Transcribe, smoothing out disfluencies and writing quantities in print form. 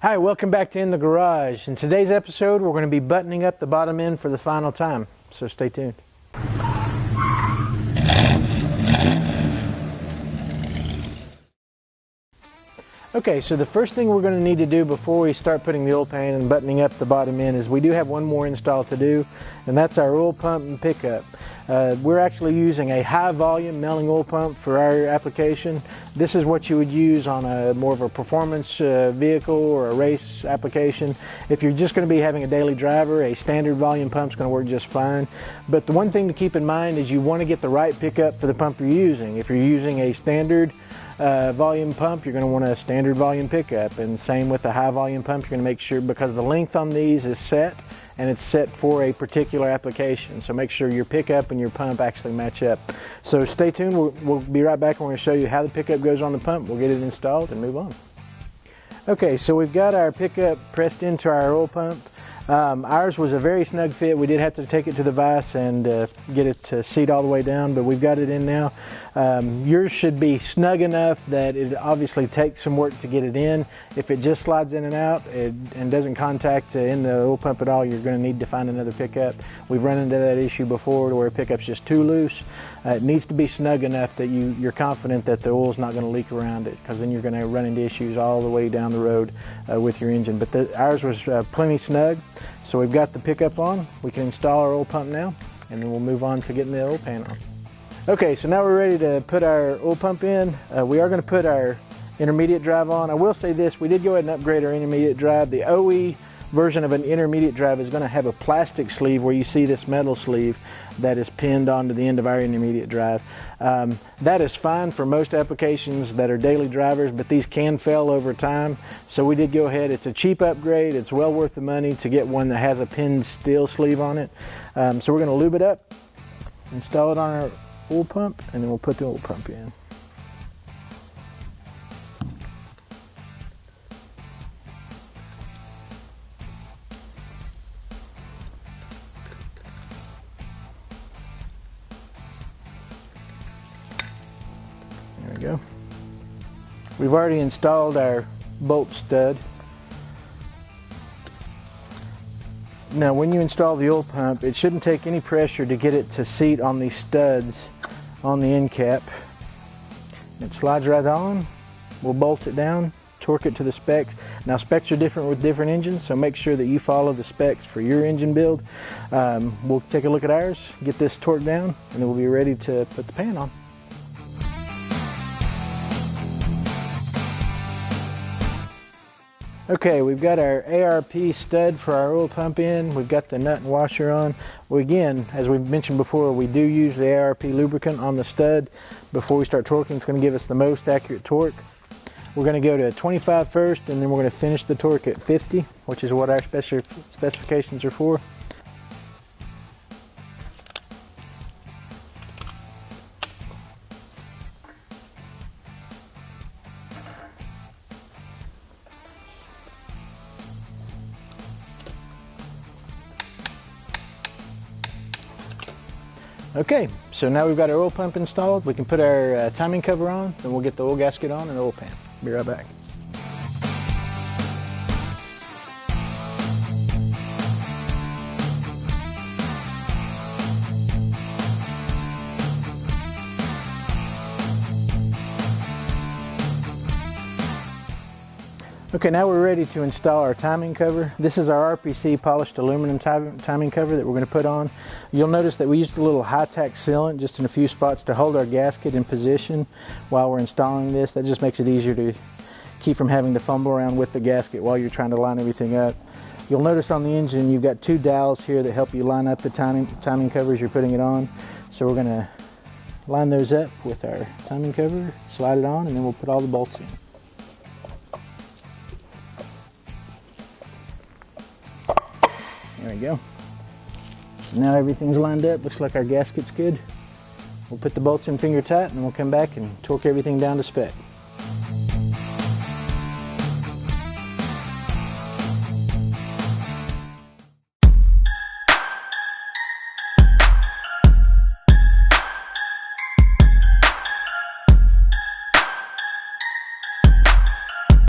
Hi, welcome back to In the Garage. In today's episode, we're going to be buttoning up the bottom end for the final time, so stay tuned. Okay, so the first thing we're going to need to do before we start putting the oil pan and buttoning up the bottom end is we do have one more install to do, and that's our oil pump and pickup. We're actually using a high volume milling oil pump for our application. This is what you would use on a more of a performance vehicle or a race application. If you're just going to be having a daily driver, a standard volume pump is going to work just fine. But the one thing to keep in mind is you want to get the right pickup for the pump you're using. If you're using a standard volume pump, you're going to want a standard volume pickup, and same with the high volume pump. You're going to make sure, because the length on these is set and it's set for a particular application, so make sure your pickup and your pump actually match up. So stay tuned, we'll be right back and we're going to show you how the pickup goes on the pump. We'll get it installed and move on. Okay, so we've got our pickup pressed into our oil pump. Ours was a very snug fit. We did have to take it to the vise and get it to seat all the way down, but we've got it in now. Yours should be snug enough that it obviously takes some work to get it in. If it just slides in and out and doesn't contact in the oil pump at all, you're going to need to find another pickup. We've run into that issue before where a pickup's just too loose. It needs to be snug enough that you're confident that the oil's not going to leak around it, because then you're going to run into issues all the way down the road with your engine. But ours was plenty snug. So we've got the pickup on. We can install our oil pump now, and then we'll move on to getting the oil pan on. Okay, so now we're ready to put our oil pump in. We are going to put our intermediate drive on. I will say this, we did go ahead and upgrade our intermediate drive. The OE version of an intermediate drive is going to have a plastic sleeve where you see this metal sleeve that is pinned onto the end of our intermediate drive. That is fine for most applications that are daily drivers, but these can fail over time. So we did go ahead. It's a cheap upgrade. It's well worth the money to get one that has a pinned steel sleeve on it. So we're going to lube it up, install it on our oil pump, and then we'll put the oil pump in. There we go. We've already installed our bolt stud. Now when you install the oil pump, it shouldn't take any pressure to get it to seat on these studs on the end cap. It slides right on. We'll bolt it down, torque it to the specs. Now specs are different with different engines, so make sure that you follow the specs for your engine build. We'll take a look at ours, get this torqued down, and then we'll be ready to put the pan on. Okay, we've got our ARP stud for our oil pump in. We've got the nut and washer on. Well, again, as we've mentioned before, we do use the ARP lubricant on the stud before we start torquing. It's going to give us the most accurate torque. We're going to go to 25 first, and then we're going to finish the torque at 50, which is what our specifications are for. Okay, so now we've got our oil pump installed. We can put our timing cover on, then we'll get the oil gasket on and the oil pan. Be right back. Okay, now we're ready to install our timing cover. This is our RPC polished aluminum timing cover that we're going to put on. You'll notice that we used a little high-tack sealant just in a few spots to hold our gasket in position while we're installing this. That just makes it easier to keep from having to fumble around with the gasket while you're trying to line everything up. You'll notice on the engine you've got two dowels here that help you line up the timing cover as you're putting it on. So we're going to line those up with our timing cover, slide it on, and then we'll put all the bolts in. There we go. Now everything's lined up. Looks like our gasket's good. We'll put the bolts in finger tight, and then we'll come back and torque everything down to spec.